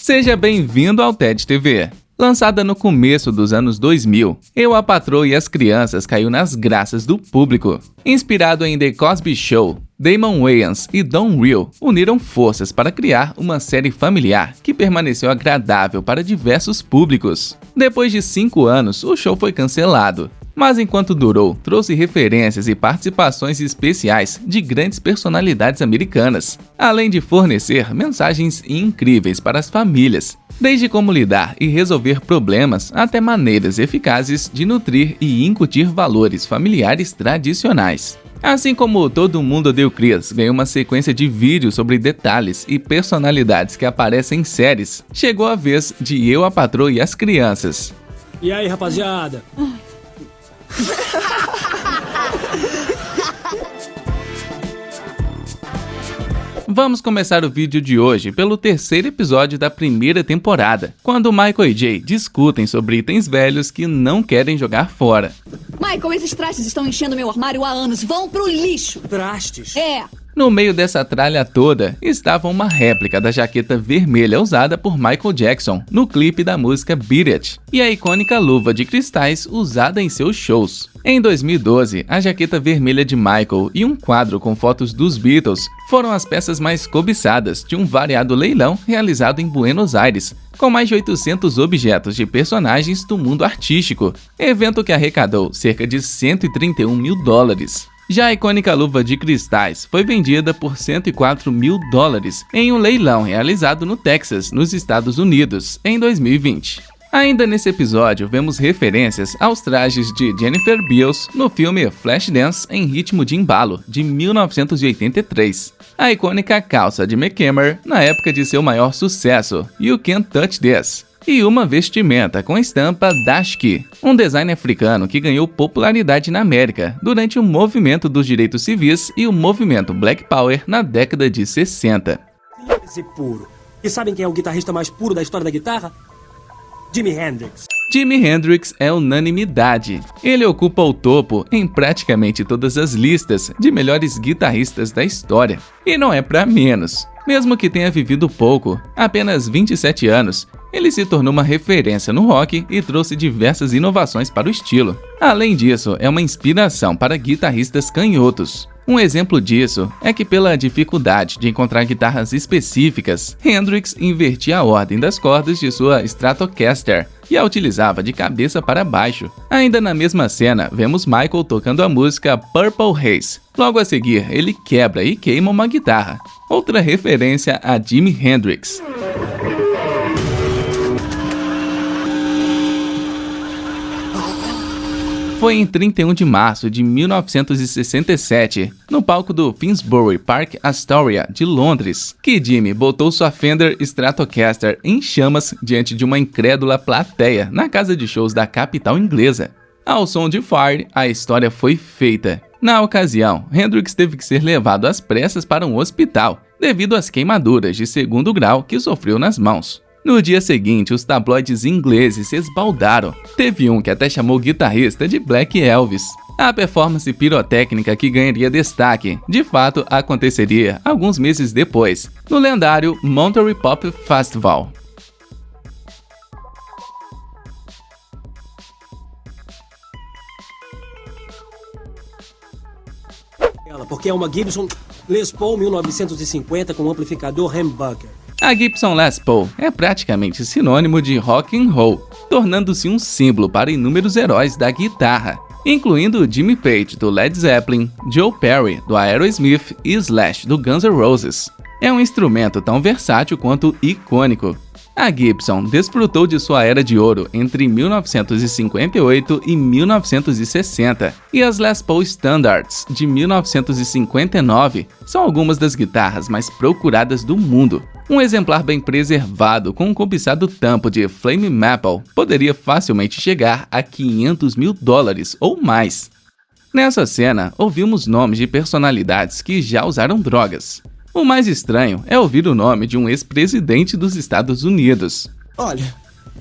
Seja bem-vindo ao TED TV. Lançada no começo dos anos 2000, Eu, a Patroa e as Crianças caiu nas graças do público. Inspirado em The Cosby Show, Damon Wayans e Don Real uniram forças para criar uma série familiar que permaneceu agradável para diversos públicos. Depois de 5 anos, o show foi cancelado. Mas enquanto durou, trouxe referências e participações especiais de grandes personalidades americanas, além de fornecer mensagens incríveis para as famílias, desde como lidar e resolver problemas até maneiras eficazes de nutrir e incutir valores familiares tradicionais. Assim como Todo Mundo Odeia o Chris ganhou uma sequência de vídeos sobre detalhes e personalidades que aparecem em séries, chegou a vez de Eu, a Patroa e as Crianças. E aí, rapaziada? Vamos começar o vídeo de hoje pelo terceiro episódio da primeira temporada, quando Michael e Jay discutem sobre itens velhos que não querem jogar fora. Michael, esses trastes estão enchendo meu armário há anos. Vão pro lixo. Trastes? É. No meio dessa tralha toda, estava uma réplica da jaqueta vermelha usada por Michael Jackson no clipe da música Beat It, e a icônica luva de cristais usada em seus shows. Em 2012, a jaqueta vermelha de Michael e um quadro com fotos dos Beatles foram as peças mais cobiçadas de um variado leilão realizado em Buenos Aires, com mais de 800 objetos de personagens do mundo artístico, evento que arrecadou cerca de $131 mil. Já a icônica luva de cristais foi vendida por $104 mil em um leilão realizado no Texas, nos Estados Unidos, em 2020. Ainda nesse episódio, vemos referências aos trajes de Jennifer Beals no filme Flashdance em Ritmo de Embalo, de 1983. A icônica calça de McKemmer na época de seu maior sucesso, You Can't Touch This. E uma vestimenta com a estampa Dashki, um design africano que ganhou popularidade na América durante o movimento dos direitos civis e o movimento Black Power na década de 60. Esse puro. E sabem quem é o guitarrista mais puro da história da guitarra? Jimi Hendrix. Jimi Hendrix é unanimidade. Ele ocupa o topo em praticamente todas as listas de melhores guitarristas da história. E não é pra menos. Mesmo que tenha vivido pouco, apenas 27 anos, ele se tornou uma referência no rock e trouxe diversas inovações para o estilo. Além disso, é uma inspiração para guitarristas canhotos. Um exemplo disso é que, pela dificuldade de encontrar guitarras específicas, Hendrix invertia a ordem das cordas de sua Stratocaster e a utilizava de cabeça para baixo. Ainda na mesma cena, vemos Michael tocando a música Purple Haze. Logo a seguir, ele quebra e queima uma guitarra. Outra referência a Jimi Hendrix. Foi em 31 de março de 1967, no palco do Finsbury Park Astoria de Londres, que Jimi botou sua Fender Stratocaster em chamas diante de uma incrédula plateia na casa de shows da capital inglesa. Ao som de Fire, a história foi feita. Na ocasião, Hendrix teve que ser levado às pressas para um hospital, devido às queimaduras de 2º grau que sofreu nas mãos. No dia seguinte, os tabloides ingleses se esbaldaram. Teve um que até chamou o guitarrista de Black Elvis. A performance pirotécnica que ganharia destaque, de fato, aconteceria alguns meses depois, no lendário Monterey Pop Festival. Porque é uma Gibson Les Paul 1950 com amplificador humbucker. A Gibson Les Paul é praticamente sinônimo de rock and roll, tornando-se um símbolo para inúmeros heróis da guitarra, incluindo Jimmy Page do Led Zeppelin, Joe Perry do Aerosmith e Slash do Guns N' Roses. É um instrumento tão versátil quanto icônico. A Gibson desfrutou de sua era de ouro entre 1958 e 1960, e as Les Paul Standards de 1959 são algumas das guitarras mais procuradas do mundo. Um exemplar bem preservado com um cobiçado tampo de Flame Maple poderia facilmente chegar a $500 mil ou mais. Nessa cena, ouvimos nomes de personalidades que já usaram drogas. O mais estranho é ouvir o nome de um ex-presidente dos Estados Unidos. Olha,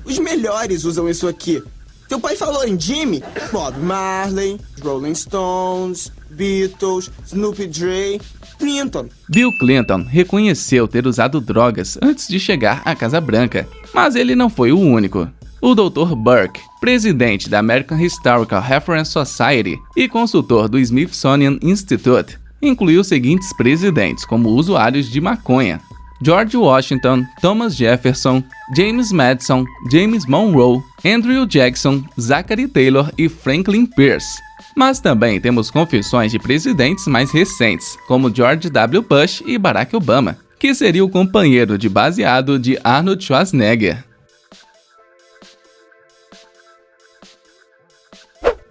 os melhores usam isso aqui. Teu pai falou em Jimmy, Bob Marley, Rolling Stones, Beatles, Snoopy Dre. Clinton. Bill Clinton reconheceu ter usado drogas antes de chegar à Casa Branca, mas ele não foi o único. O Dr. Burke, presidente da American Historical Reference Society e consultor do Smithsonian Institute, incluiu os seguintes presidentes como usuários de maconha: George Washington, Thomas Jefferson, James Madison, James Monroe, Andrew Jackson, Zachary Taylor e Franklin Pierce. Mas também temos confissões de presidentes mais recentes, como George W. Bush e Barack Obama, que seria o companheiro de baseado de Arnold Schwarzenegger.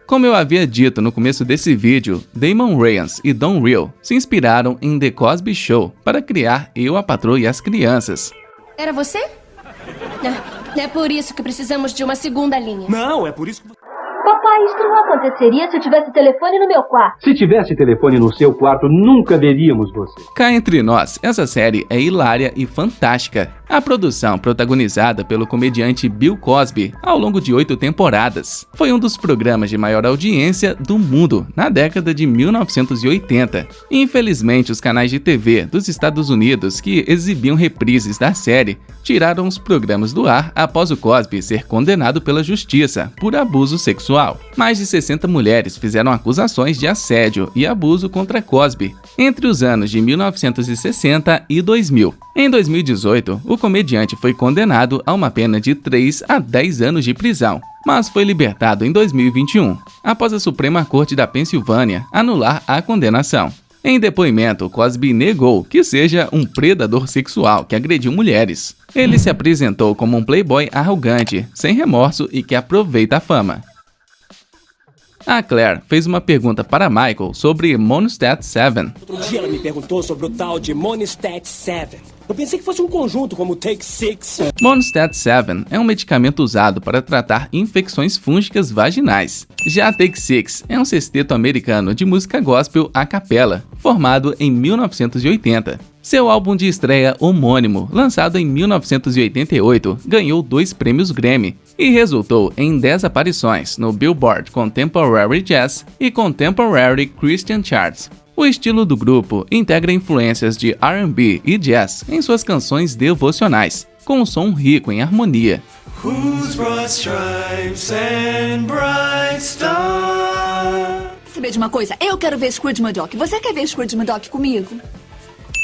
Como eu havia dito no começo desse vídeo, Damon Wayans e Don Real se inspiraram em The Cosby Show para criar Eu, a Patroa e as Crianças. Era você? É por isso que precisamos de uma segunda linha. Não, é por isso que... Papai, isso não aconteceria se eu tivesse telefone no meu quarto. Se tivesse telefone no seu quarto, nunca veríamos você. Cá entre nós, essa série é hilária e fantástica. A produção, protagonizada pelo comediante Bill Cosby, ao longo de 8 temporadas, foi um dos programas de maior audiência do mundo na década de 1980. Infelizmente, os canais de TV dos Estados Unidos que exibiam reprises da série tiraram os programas do ar após o Cosby ser condenado pela justiça por abuso sexual. Mais de 60 mulheres fizeram acusações de assédio e abuso contra Cosby entre os anos de 1960 e 2000. Em 2018, o comediante foi condenado a uma pena de 3 a 10 anos de prisão, mas foi libertado em 2021, após a Suprema Corte da Pensilvânia anular a condenação. Em depoimento, Cosby negou que seja um predador sexual que agrediu mulheres. Ele se apresentou como um playboy arrogante, sem remorso e que aproveita a fama. A Claire fez uma pergunta para Michael sobre Mondstadt 7. Outro dia ela me perguntou sobre o tal de Mondstadt 7. Eu pensei que fosse um conjunto como o Take 6. Mondstadt 7 é um medicamento usado para tratar infecções fúngicas vaginais. Já Take 6 é um sexteto americano de música gospel a capela, formado em 1980. Seu álbum de estreia homônimo, lançado em 1988, ganhou 2 prêmios Grammy e resultou em 10 aparições no Billboard Contemporary Jazz e Contemporary Christian Charts. O estilo do grupo integra influências de R&B e jazz em suas canções devocionais, com um som rico em harmonia. Saber de uma coisa? Eu quero ver Scrooge McDuck. Você quer ver Scrooge McDuck comigo?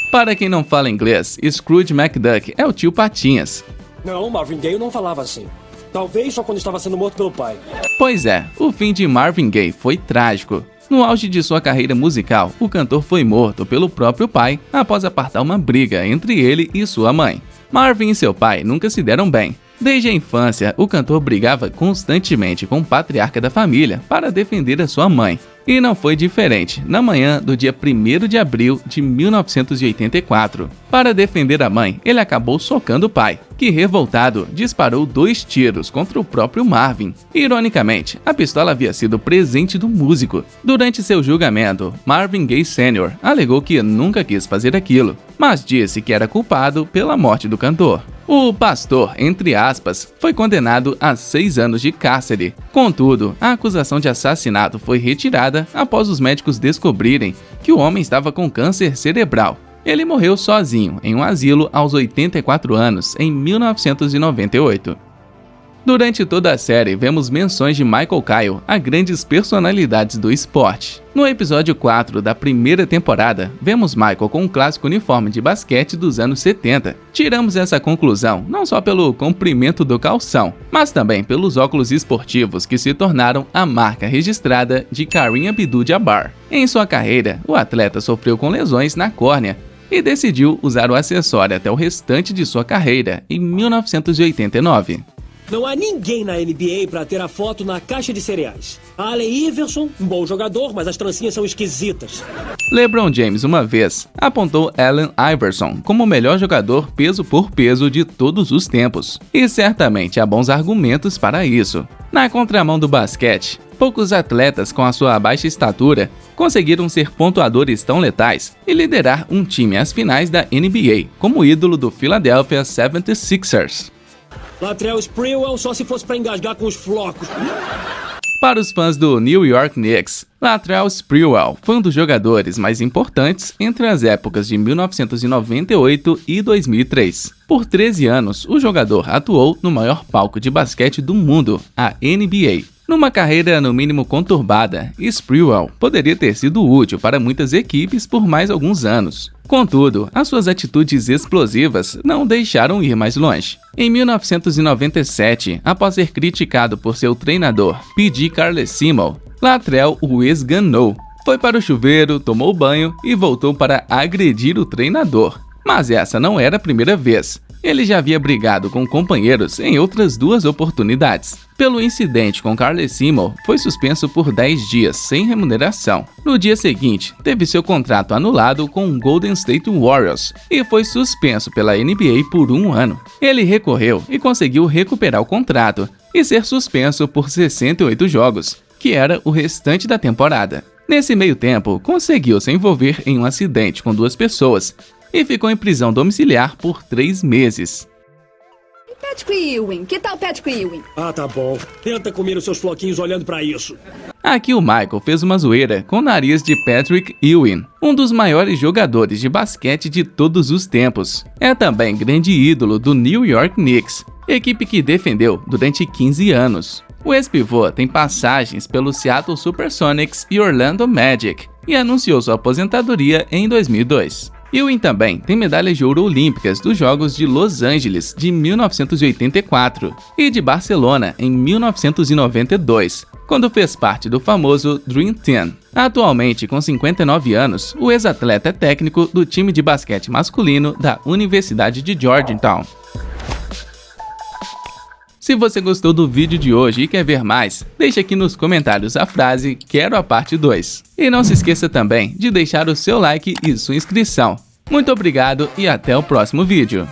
Para quem não fala inglês, Scrooge McDuck é o tio Patinhas. Não, Marvin Gaye não falava assim. Talvez só quando estava sendo morto pelo pai. Pois é, o fim de Marvin Gaye foi trágico. No auge de sua carreira musical, o cantor foi morto pelo próprio pai após apartar uma briga entre ele e sua mãe. Marvin e seu pai nunca se deram bem. Desde a infância, o cantor brigava constantemente com o patriarca da família para defender a sua mãe. E não foi diferente na manhã do dia 1º de abril de 1984. Para defender a mãe, ele acabou socando o pai, que, revoltado, disparou 2 tiros contra o próprio Marvin. Ironicamente, a pistola havia sido presente do músico. Durante seu julgamento, Marvin Gaye Sr. alegou que nunca quis fazer aquilo, mas disse que era culpado pela morte do cantor. O pastor, entre aspas, foi condenado a 6 anos de cárcere. Contudo, a acusação de assassinato foi retirada após os médicos descobrirem que o homem estava com câncer cerebral. Ele morreu sozinho em um asilo aos 84 anos, em 1998. Durante toda a série, vemos menções de Michael Kyle a grandes personalidades do esporte. No episódio 4 da primeira temporada, vemos Michael com um clássico uniforme de basquete dos anos 70. Tiramos essa conclusão não só pelo comprimento do calção, mas também pelos óculos esportivos que se tornaram a marca registrada de Kareem Abdul-Jabbar. Em sua carreira, o atleta sofreu com lesões na córnea e decidiu usar o acessório até o restante de sua carreira, em 1989. Não há ninguém na NBA para ter a foto na caixa de cereais. Allen Iverson, um bom jogador, mas as trancinhas são esquisitas. LeBron James, uma vez, apontou Allen Iverson como o melhor jogador peso por peso de todos os tempos. E certamente há bons argumentos para isso. Na contramão do basquete, poucos atletas com a sua baixa estatura conseguiram ser pontuadores tão letais e liderar um time às finais da NBA, como ídolo do Philadelphia 76ers. Latrell Sprewell só se fosse para engasgar com os flocos. Para os fãs do New York Knicks, Latrell Sprewell foi um dos jogadores mais importantes entre as épocas de 1998 e 2003. Por 13 anos, o jogador atuou no maior palco de basquete do mundo, a NBA. Numa carreira no mínimo conturbada, Sprewell poderia ter sido útil para muitas equipes por mais alguns anos. Contudo, as suas atitudes explosivas não o deixaram ir mais longe. Em 1997, após ser criticado por seu treinador, P.G. Carlesimo, Latrell o esganou. Foi para o chuveiro, tomou banho e voltou para agredir o treinador. Mas essa não era a primeira vez. Ele já havia brigado com companheiros em outras 2 oportunidades. Pelo incidente com Carlesimo, foi suspenso por 10 dias sem remuneração. No dia seguinte, teve seu contrato anulado com o Golden State Warriors e foi suspenso pela NBA por 1 ano. Ele recorreu e conseguiu recuperar o contrato e ser suspenso por 68 jogos, que era o restante da temporada. Nesse meio tempo, conseguiu se envolver em um acidente com 2 pessoas e ficou em prisão domiciliar por 3 meses. Patrick Ewing, que tal Patrick Ewing? Ah, tá bom. Tenta comer os seus floquinhos olhando pra isso. Aqui o Michael fez uma zoeira com o nariz de Patrick Ewing, um dos maiores jogadores de basquete de todos os tempos. É também grande ídolo do New York Knicks, equipe que defendeu durante 15 anos. O ex-pivô tem passagens pelo Seattle Supersonics e Orlando Magic e anunciou sua aposentadoria em 2002. Ewing também tem medalhas de ouro olímpicas dos Jogos de Los Angeles de 1984 e de Barcelona em 1992, quando fez parte do famoso Dream Team. Atualmente, com 59 anos, o ex-atleta é técnico do time de basquete masculino da Universidade de Georgetown. Se você gostou do vídeo de hoje e quer ver mais, deixe aqui nos comentários a frase "Quero a parte 2". E não se esqueça também de deixar o seu like e sua inscrição. Muito obrigado e até o próximo vídeo.